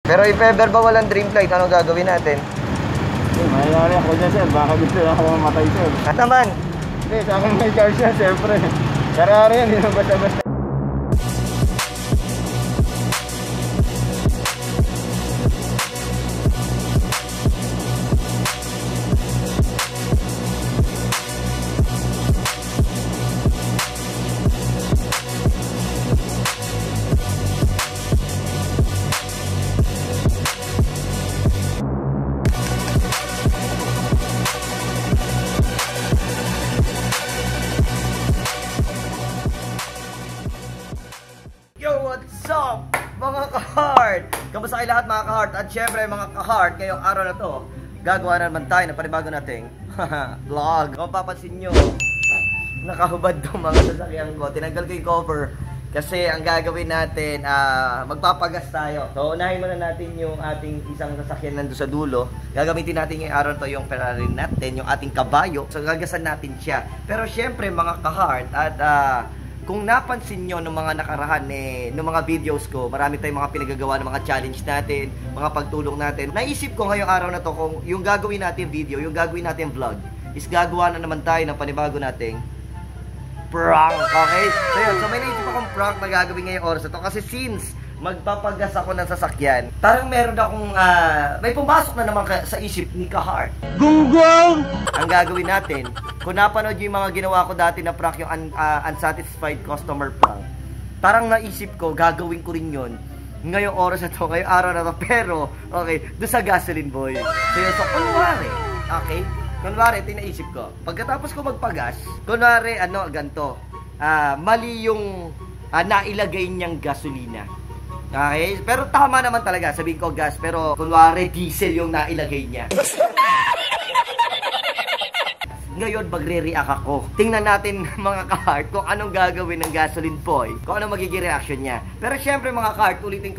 Pero if ever ba walang dream flight, ano gagawin natin? Mayayari ako dyan, sir. Baka gusto ako mamatay, sir. At naman? Hindi, sa akin may charge yan, siyempre. Karari yan, hindi na basta-basta. What's up mga ka-heart? Kamusta kayo lahat mga ka-heart? At syempre mga ka-heart, ngayong araw na to gagawa na naman tayo ng panibago nating vlog. Kung papansin nyo, nakahubad itong mga sasakyan ko. Tinanggal ko yung cover kasi ang gagawin natin, magpapagas tayo. So unahin muna natin yung ating isang sasakyan nandun sa dulo. Gagamitin natin yung araw to yung Ferrari natin, yung ating kabayo. So gagasan natin siya. Pero syempre mga ka-heart, at kung napansin nyo ng mga nakarahan ng mga videos ko, marami tayong mga pinagagawa ng mga challenge natin, mga pagtulong natin. Naisip ko ngayong araw na to, kung yung gagawin natin video, yung gagawin natin vlog, is gagawa na naman tayo ng panibago nating prank, okay? So yun, so may naisip akong prank na gagawin ngayong oras na to, kasi since magpapagas ako ng sasakyan, parang meron akong, may pumasok na naman sa isip ni ka-heart. Gunggong! Ang gagawin natin, kung napanood yung mga ginawa ko dati na prank, yung unsatisfied customer prank, parang naisip ko, gagawin ko rin yun ngayong oras na to, ngayong araw na to, pero, okay, doon sa Gasoline Boy. So yun, so kunwari, okay, kunwari, tinaisip ko, pagkatapos ko magpagas, kunwari, ganito, mali yung nailagay niyang gasolina. Okay? Pero tama naman talaga, sabihin ko gas, pero kunwari diesel yung nailagay niya. Ngayon, magre-react ako. Tingnan natin mga ka-heart kung anong gagawin ng Gasoline Boy, kung anong magiging reaction niya. Pero syempre mga ka-heart, ulitin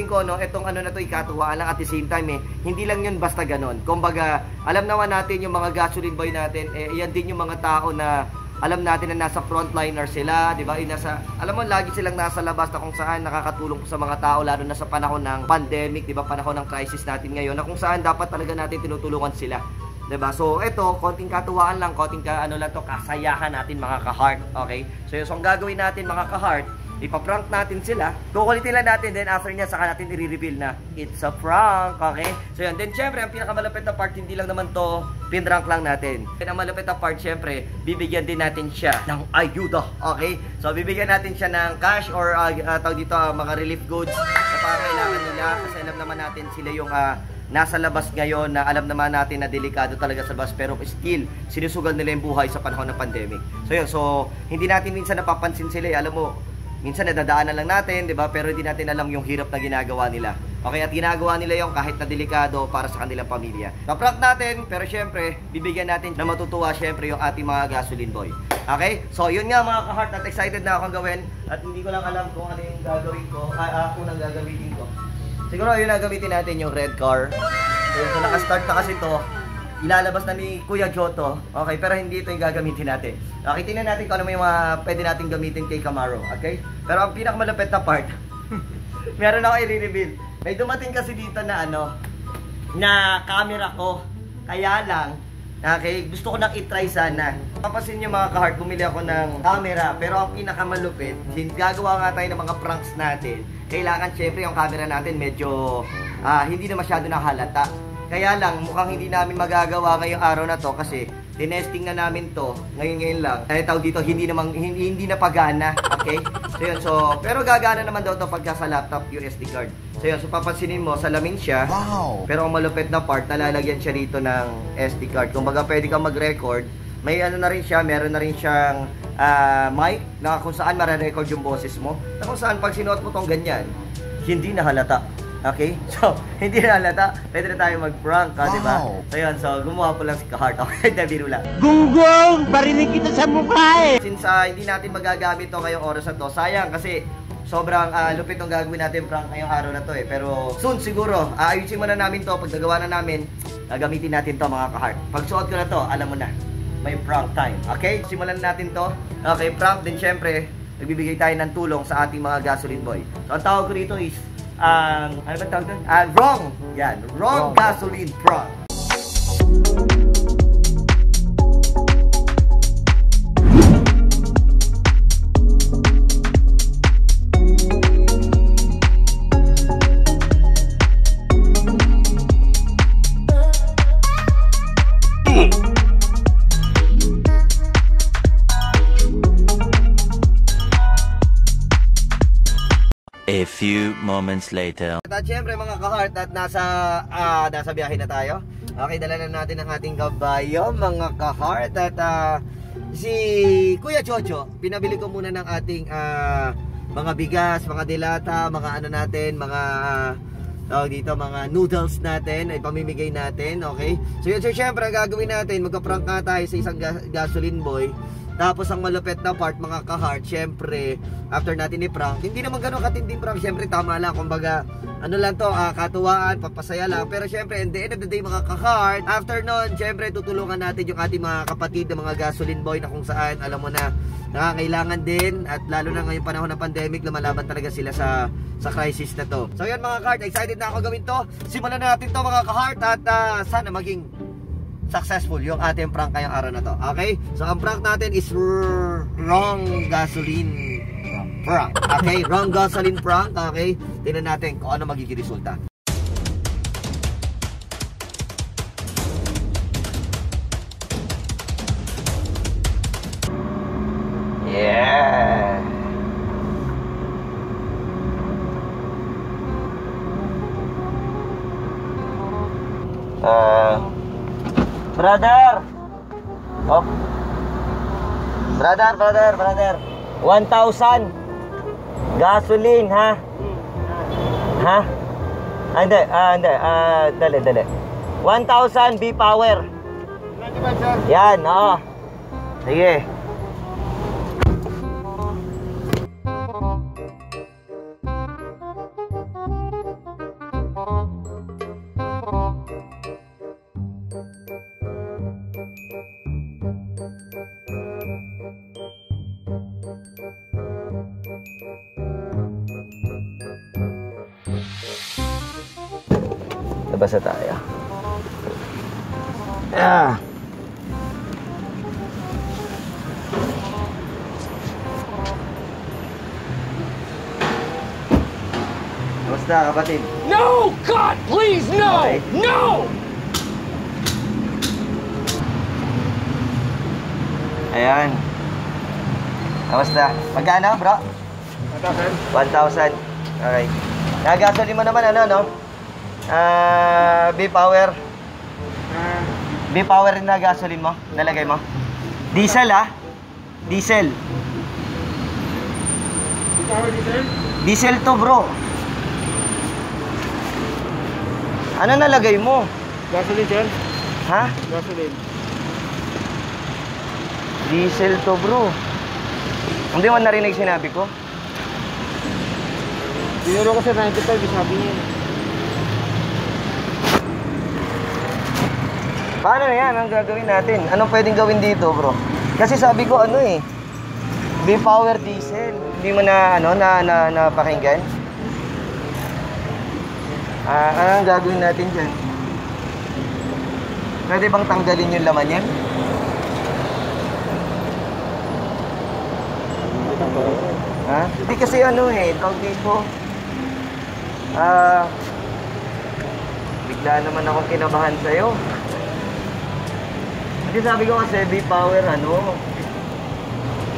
ko, no, etong ano na to, ikatuwaan lang at the same time, hindi lang yun basta ganon. Kumbaga, alam naman natin yung mga Gasoline Boy natin, yan din yung mga tao na alam natin na nasa frontliner sila, di ba? Alam mo, lagi silang nasa labas na kung saan nakakatulong sa mga tao, lalo na sa panahon ng pandemic, di ba? Panahon ng crisis natin ngayon, na kung saan dapat talaga natin tinutulungan sila. Diba? So, ito, konting katuwaan lang, konting kasayahan natin mga ka-heart, okay? So, ang gagawin natin mga ka-heart, ipaprank natin sila, kukulitin lang natin, then after niya, saka natin i-reveal na it's a prank, okay? So, yun, then syempre, ang pinakamalapit na part, hindi lang naman to, pinrank lang natin. Then, ang malapit na part, syempre, bibigyan din natin siya ng ayuda, okay? So, bibigyan natin siya ng cash or, tawag dito, mga relief goods na pangailangan nila, kasi alam naman natin sila yung, nasa labas ngayon na alam naman natin na delikado talaga sa labas, pero still sinusugal nila yung buhay sa panahon ng pandemic. So yun, so hindi natin minsan napapansin sila, alam mo, minsan nadadaanan lang natin, di ba? Pero hindi natin alam yung hirap na ginagawa nila. Okay, at ginagawa nila yung kahit na delikado para sa kanilang pamilya. Kaprank natin, pero syempre, bibigyan natin na matutuwa syempre yung ating mga Gasoline Boy. Okay? So yun nga mga ka-heart, at excited na akong gawin, at hindi ko lang alam kung ano yung gagawin ko, unang gagawin ko. Siguro yun na gamitin natin yung red car. So naka-start na kasi to, ilalabas na ni Kuya Joto. Okay, pero hindi ito yung gagamitin natin. Okay, tingnan natin kung ano yung mga pwede natin gamitin kay Camaro. Okay? Pero ang pinakamalapit na part, meron ako i-reveal. May dumating kasi dito na na camera ko. Kaya lang, okay, gusto ko nang i-try sana. Papasin nyo mga ka-heart, bumili ako ng camera. Pero ang pinakamalupit, gagawa nga tayo ng mga pranks natin. Kailangan syempre yung camera natin medyo hindi na masyado nahalata. Kaya lang, mukhang hindi namin magagawa ngayong araw na to kasi tinesting na namin to ngayon lang. Kaya tawag dito, hindi na pagana, okay? So yun, pero gagana naman daw to pagka sa laptop USD card. So yun, so papansinin mo, salamin siya. Wow. Pero ang malupit na part, nalalagyan siya dito ng SD card. Kung baga pwede kang mag-record, may na rin siya, meron na rin siyang mic na kung saan mare-record yung boses mo. Na kung saan pag sinuot mo tong ganyan, hindi na halata. Okay? So, hindi na halata. Pwede na tayo mag-prank, wow, diba? So, yun. So, gumawa po lang si ka-heart. Okay, Dabiru lang. Gunggong! Barinig kita sa mukha eh! Since hindi natin magagamit to ngayong oras na to, sayang kasi sobrang lupit yung gagawin natin prank ngayong araw na to eh. Pero, soon siguro, ayusin muna namin to. Pag nagawa na namin, gagamitin natin to mga ka-heart. Pag suot ko na to, alam mo na, may prank time. Okay? Simulan natin to. Okay, prank din syempre, nagbibigay tayo ng tulong sa ating mga Gasoline Boy. So, ang tawag ko dito is ano ba tawag doon? Wrong. Yan, wrong gasoline prank. A few moments later. At syempre mga ka-heart, at nasa biyahe na tayo. Okay, dala na natin ang ating kabayo, mga ka-heart. At si Kuya Chocho, pinabili ko muna ng ating mga bigas, mga dilata, mga ano natin, mga dito, mga noodles natin, ay pamimigay natin, okay? So yun, so syempre, ang gagawin natin, magka-prank nga tayo sa isang gasoline boy. Tapos ang malupet na part, mga ka-heart, syempre, after natin i-prank, hindi naman ganun katinding prank, syempre tama lang, kumbaga, ano lang to, katuwaan, papasaya lang. Pero syempre, in the end of the day, mga ka-heart, after nun, syempre, tutulungan natin yung ating mga kapatid na mga gasoline boy na kung saan, alam mo na, nakakailangan din, at lalo na ngayong panahon ng pandemic, lumalaban talaga sila sa crisis na to. So yun mga ka-heart, excited na ako gawin to. Simulan na natin to mga ka-heart, at sana maging successful yung ating prank ngayong araw na to. Okay? So ang prank natin is wrong gasoline prank. Okay? Wrong gasoline prank. Okay? Tingnan natin kung ano magiging resulta. Yeah. Brother. Oh. Brother. 1,000 gasoline, ha? Ha? Hindi. Dali. 1,000 B-Power. Yan, oo. Sige. Labas na tayo. Kamusta kapatid? No! God, please, no! Okay. No! Ayan. Kamusta? Magkano bro? 1,000. Okay. Nagasolin mo naman ano, no? B-Power. B-Power rin na gasoline mo? Nalagay mo? Diesel, ha? Diesel. B-Power diesel? Diesel to, bro. Ano nalagay mo? Gasoline, sir? Ha? Gasoline. Diesel to, bro. Hindi mo narinig sinabi ko? Dinuro ko sa 95, sabi niya. Paano na yan ang gagawin natin? Anong pwedeng gawin dito, bro? Kasi sabi ko ano eh, B-Power diesel. Hindi mo na napakinggan? Ano ang gagawin natin dyan? Pwede bang tanggalin yung laman yan? Ha? Hindi kasi ano eh, tawag dito. Bigla naman akong kinabahan sa'yo. Kasi sabi ko kasi B-Power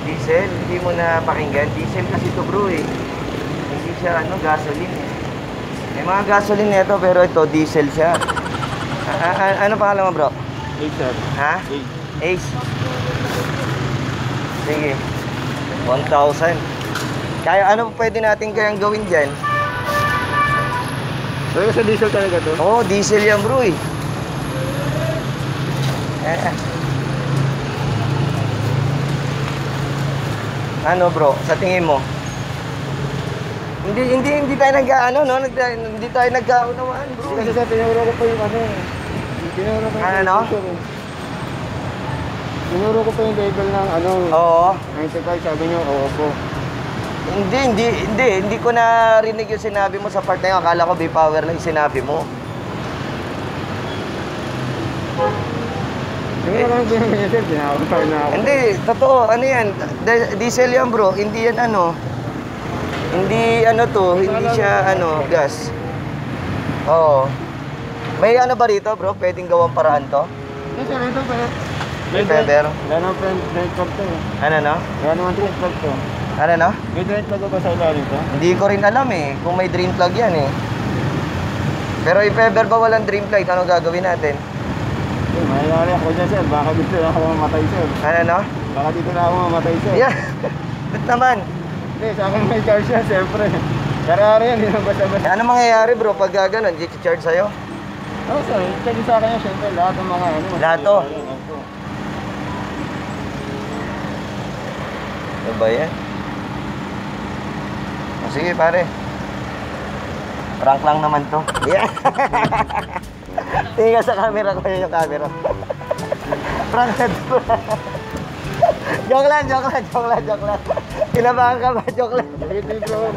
diesel, hindi mo na pakinggan. Diesel kasi ito bro eh. Hindi siya gasoline eh. May mga gasoline nito pero ito diesel siya. Ano pangalan mo bro? Ace, sir. Ha? Ace. Ace. Sige. 1,000. Kaya ano pwede natin kayang gawin dyan? Pero sa diesel talaga to? Oo, diesel yan bro eh. Ano bro, sa tingin mo? Hindi tayo hindi tayo nagkaunawaan bro. Kasi sa tinuro ko pa yung tinuro ko Ano? Tinuro ko pa yung label ng Oo. 95, sabi niyo, oo po. Hindi ko narinig yung sinabi mo sa part na yun. Akala ko V-Power na yung sinabi mo. Hindi, totoo, ano yan? Diesel yan bro, hindi yan ano. Hindi ano to, hindi siya ano, gas. Oo. May ano ba rito bro? Pwedeng gawang paraan to? Yes sir, ito pa. May feather? Wala naman drain plug to eh. Ano no? Wala naman drain plug to. Ano no? May drain plug ba sa ilalim to? Hindi ko rin alam eh, kung may drain plug yan eh. Pero if ever ba walang drain plug, ano gagawin natin? Mayayari ako dyan sir, baka dito na ako mamatay sir. Ano no? Baka dito na ako mamatay sir. Yeah, ba't naman? Hindi, sa akin may charge yan siyempre. Kari-ari yan, hindi na basta-basta. Ano mangyayari bro pag gano'n, i-charge sa'yo? Oo sir, check sa akin yan siyempre, lahat ng mga ano. Lahat to? Ano ba yan? O, sige pare. Prank lang naman to. Yeah. Tingnan sa camera ko, yun yung camera. Prank na to. Joke lang. Kinabahan ka ba? Joke lang.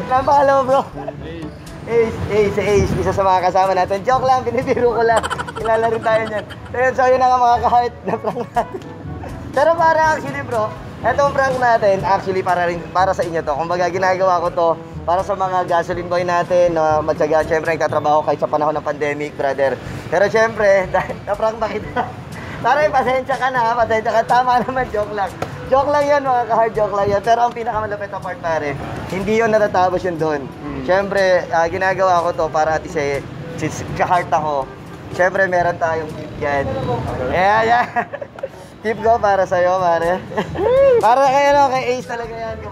Napakala mo bro? Ace. Isa sa mga kasama natin. Joke lang, binibiro ko lang. Kilala rin tayo niyan. So yun na nga mga ka-heart na prank natin. Pero para actually bro, etong prank natin, actually para sa inyo to. Kumbaga ginagawa ko to para sa mga gasoline boy natin na matyaga. Siyempre nagtatrabaho kahit sa panahon ng pandemic, brother. Pero siyempre, na-prank ba kita? Parang pasensya ka na, pasensya ka. Tama naman, joke lang. Joke lang yan mga ka-hard, joke lang yan. Pero ang pinakamalapit na part pare, hindi yun natatapos yun doon. Siyempre, ginagawa ko to para at isa, since ka-hard ako, siyempre meron tayong tip yan. Yeah. Tip ko para sa'yo, pare. Para kay Ace talaga yan.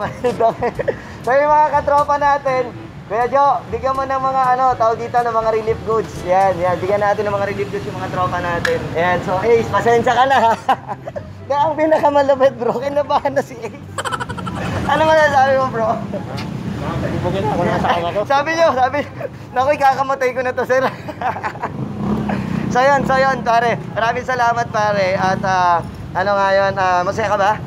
So yung mga katropa natin, Kuya Jo, bigyan mo ng mga tawag dito ng mga relief goods. Yan. Bigyan natin ng mga relief goods yung mga tropa natin. Yan, so Ace, pasensya ka na ha. Kaya ang pinakamalapit bro, kinabahan na si Ace. Ano masasabi mo bro? Sabi nyo, naku, ikakamatay ko na to sir. So yun pare, maraming salamat pare. At ano nga yun, masaya ka ba?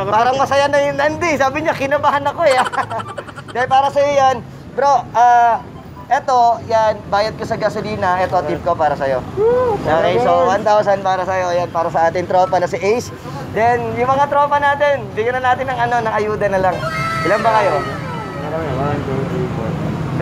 Parang masaya na yung Nandi. Sabi niya, kinabahan ako eh. Dahil para sa'yo yan, bro, eto, yan, bayad ko sa gasolina. Eto, tip ko para sa'yo. Okay, so 1,000 para sa'yo. Yan, para sa ating tropa na si Ace. Then, yung mga tropa natin, bigyan na natin ng ayuda na lang. Ilan ba kayo?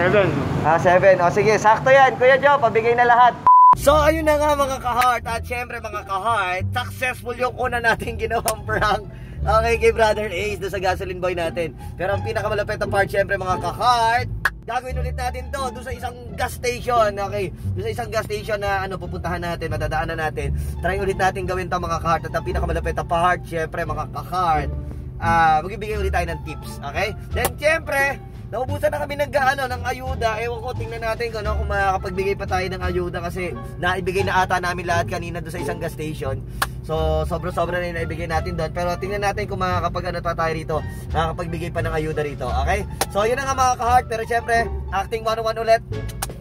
7. O sige, sakto yan. Kuya Joe, pabigay na lahat. So, ayun na nga mga ka-heart. At syempre mga ka-heart, successful yung una natin ginawang prank. Okay, kay Brother Ace doon sa gasoline boy natin. Pero ang pinakamalapit na part, syempre mga ka-heart, gagawin ulit natin to doon sa isang gas station. Okay, doon sa isang gas station na pupuntahan natin, madadaanan natin. Try ulit natin gawin to mga ka-heart. At ang pinakamalapit na part, syempre mga ka-heart, magbibigay ulit tayo ng tips. Okay, then syempre naubusan na kami ng ayuda. Ewan ko, tingnan natin kung makakapagbigay pa tayo ng ayuda kasi naibigay na ata namin lahat kanina doon sa isang gas station. So, sobra-sobra na yung naibigay natin doon. Pero tingnan natin kung makakapag pa tayo rito, makakapagbigay pa ng ayuda rito. Okay? So, yun na nga mga ka-heart. Pero syempre, acting 101 ulit.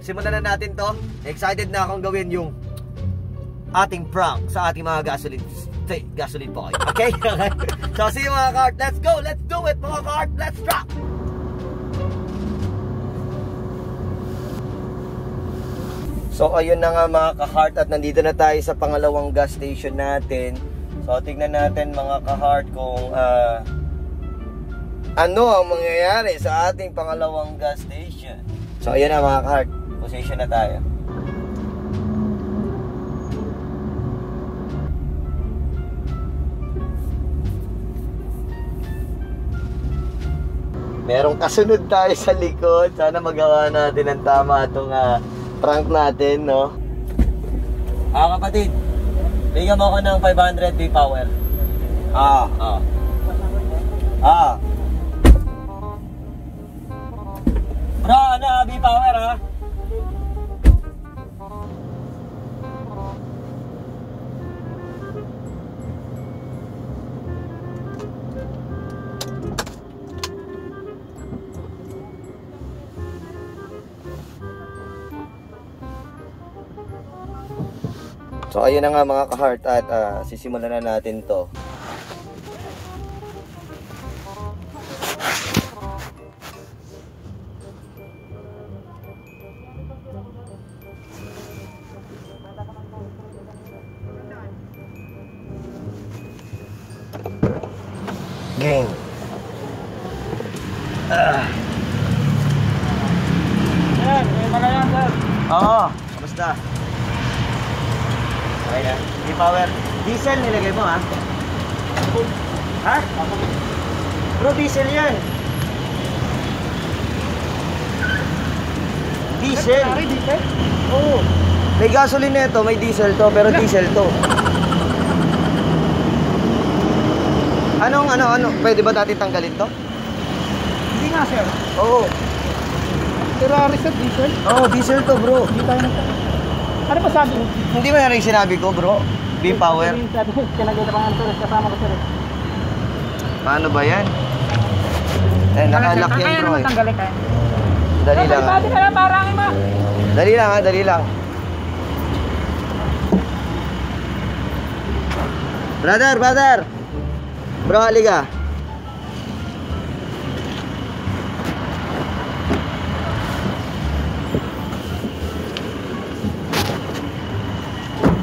Simulan na natin to. Excited na akong gawin yung ating prank sa ating mga gasoline boy. Okay? So, see you mga ka-heart. Let's go! Let's do it mga ka-heart! Let's rock! So ayun na nga mga ka-heart at nandito na tayo sa pangalawang gas station natin. So tignan natin mga ka-heart kung ano ang mangyayari sa ating pangalawang gas station. So ayun na mga ka-heart, position na tayo. Merong kasunod tayo sa likod. Sana magawa natin ng tama itong prank natin, no? Kapatid, bigyan mo ako ng 500 V-Power. Bro, V-Power ha? So ayun na nga mga ka-heart at sisimulan na natin to. Game. Yan, may pala yan, sir. Oo, kamusta? Okay na. Power. Diesel nilagay mo, ha? Ha? Bro, diesel yan. Diesel. Diesel? Oo. May gasoline na ito, may diesel to, pero diesel to. Ano? Pwede ba natin tanggalin to? Hindi nga, sir. Oo. Ferrari, sir, diesel? Oo, diesel to, bro. Hindi tayo nagka... Ano pa sabi mo? Hindi ba na rin sinabi ko, bro? V-Power. Sabi ko, kinagay pa nga, sir. Kasama ko, sir. Paano ba yan? Eh, nakalak yan, Kaya bro. naman tanggalin kaya. Dali lang, ha? Pwede ka lang, parang ima. Dali lang, ha? Dali lang. Brother! Bro, halika.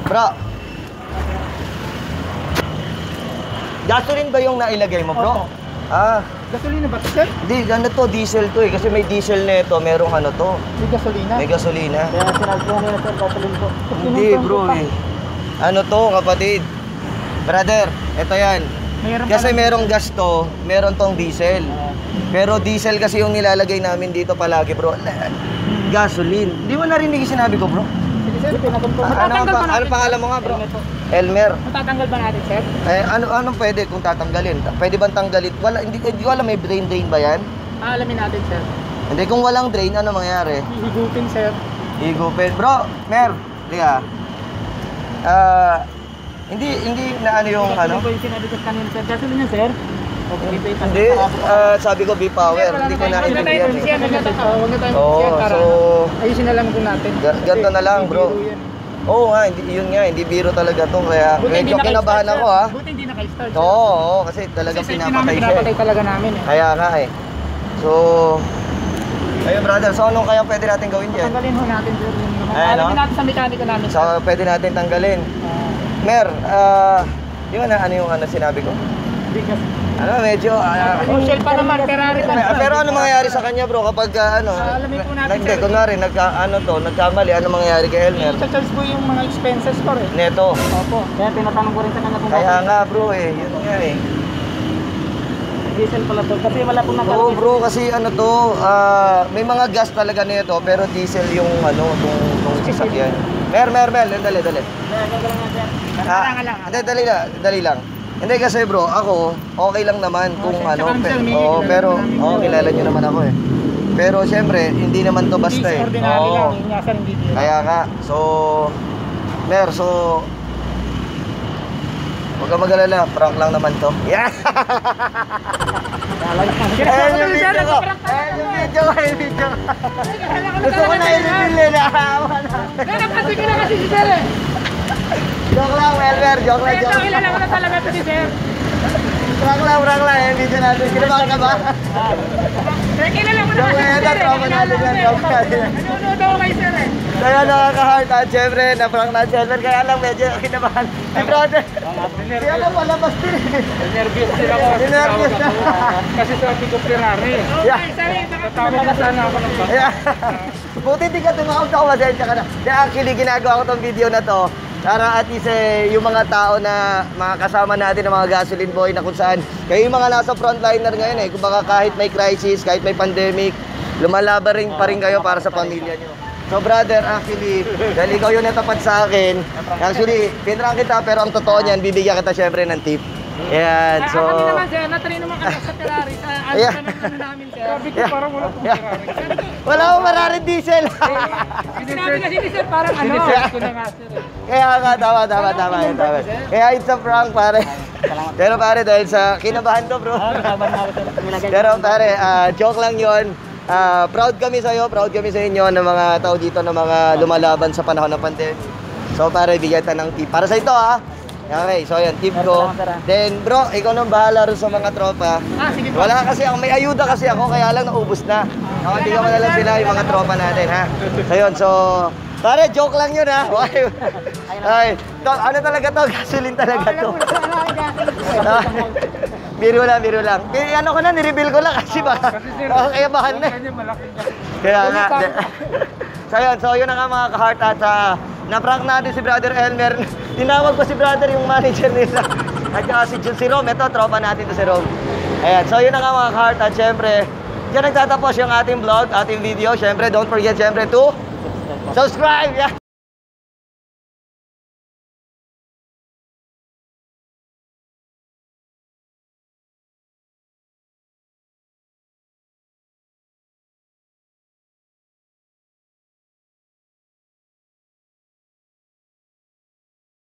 Bro. Gasoline ba yung nailagay mo, bro? Opo. Ah, Gasolina ba ito, sir? di, ano to, diesel to eh. Kasi may diesel na ito, merong ano to. May gasolina? May gasolina. Kaya sinabi ko nila, sir, gasolina po. Hindi, bro eh. Ano to, kapatid? Brother, ito yan. Kasi merong gas to, meron tong diesel. Pero diesel kasi yung nilalagay namin dito palagi, bro. Gasoline. Di mo narinig yung sinabi ko, bro? Sige, sir, pinagpunto. Ano pangalan mo nga, bro? Elmer. Matatanggal ba natin, sir? Eh, anong pwede kung tatanggalin? Pwede bang tanggalin? Wala, hindi ko alam, may drain ba yan? Alamin natin, sir. Hindi, kung walang drain, ano mangyayari? Higupin, sir. Higupin. Bro, Mer, liga. Hindi na ano yung ano? Ito yung sinabi ko kanina, sir. Gasolina, sir. Okay. Hindi, sabi ko B-Power, hindi ko naintindihan eh. Huwag na tayo Oo, so ayusin na lang po natin. ganito na lang, bro. Oo nga, yun nga, hindi biro talaga to. Kaya medyo kinabahan ako, ha. Buti hindi naka-start. Oo, kasi talagang pinapatay siya. Pinapatay talaga namin eh. Kaya nga eh. So, ayun brother, so anong kaya pwede natin gawin dyan? Tanggalin ho natin, sir. Ayan, Alamin no? natin sa mekaniko namin. So, pwede natin tanggalin. Mer, di ba na ano yung sinabi ko? Ano, medyo... Shell pa naman, Ferrari pa. Pero ano mangyayari sa kanya, bro, kapag alamin po natin, hindi, sir. kunwari, nagkamali, ano mangyayari kay Elmer? I-charge po yung mga expenses ko eh. Neto. Opo. Kaya tinatanong ko rin sa kanya kung Kaya nga, bro, eh. Yun nga eh. diesel pala to. Kasi wala pong nakalagay. Oo, bro, kasi ano to, may mga gas talaga nito, pero diesel yung tong sasakyan. Mer, dali. Hindi, dali lang. Hindi kasi bro, ako, okay lang naman kung ano, pero kilala nyo naman ako eh. Pero syempre, hindi naman to basta eh. Ordinary lang, yung nasa hindi dito. Kaya nga, so, Mer, so, huwag ka mag-alala, prank lang naman to. Yeah! Ayan yung video ko! Gusto ko na i-reveal na. Napasok ko na kasi si sir eh. Joke lang, Melver, joke lang. Kilala ko na talaga ito si sir. Prank lang, yung video natin. Kinabahan ka ba? Kilala ko na Joke kasi lang, si sir eh. tropa natin yan, joke lang. Nanonood ako kay sir eh. Kaya nakaka-heart at syempre, na-prank na Chelmer, kaya lang medyo kinabahan. Si brother, kaya lang palabas din eh. Nervous din ako. Nervous na. Kasi sabi ko Ferrari. Yeah. Tama na sana ako ng baka. Yeah. Buti di ka tumawag ako, masensya ka na. Actually, ginagawa ko tong video na to para at least yung mga tao na mga kasama natin ng mga gasoline boy na kung saan kayo yung mga nasa frontliner ngayon eh. Kung baka kahit may crisis, kahit may pandemic, lumalaban rin pa rin kayo para sa pamilya nyo. So brother, actually, dahil ikaw yung natapat sa akin, actually, pinrang kita pero ang totoo niyan, bibigyan kita syempre ng tip. Ayan, so... Kami naman sir, natry naman kami sa Ferrari. Sa ano namin sir. Sabi ko parang wala pong Ferrari. Wala akong Ferrari diesel. Sinabi kasi ni sir parang ano. Ko na nga sir. Kaya nga, tama. Kaya it's a prank pare. Pero pare, dahil sa kinabahan to bro. Pero pare, joke lang yon. Proud kami sa inyo ng mga tao dito na mga lumalaban sa panahon ng pandemic. So pare, bigyan tayo ng tip. Para sa ito ha. Okay, so yan, tip ko. Then bro, ikaw nang bahala rin sa mga tropa. Sige po. Wala kasi ako, may ayuda kasi ako, kaya lang naubos na. Bigyan mo na lang sila yung mga tropa natin ha. So yun, so pare, joke lang yun ha. Okay. Ay, ano talaga to? Gasoline talaga to. Biro lang. Kaya ano ko na, nireveal ko lang kasi baka kaya bahal na. Kaya nga. So yun na nga mga ka-heart at na-prank natin si Brother Elmer. Tinawag ko si Brother yung manager nila. At si Rom, ito, tropa natin to si Rom. Ayan, so yun na nga mga ka-heart at syempre, diyan nagtatapos yung ating vlog, ating video. Syempre, don't forget syempre to subscribe! Yeah.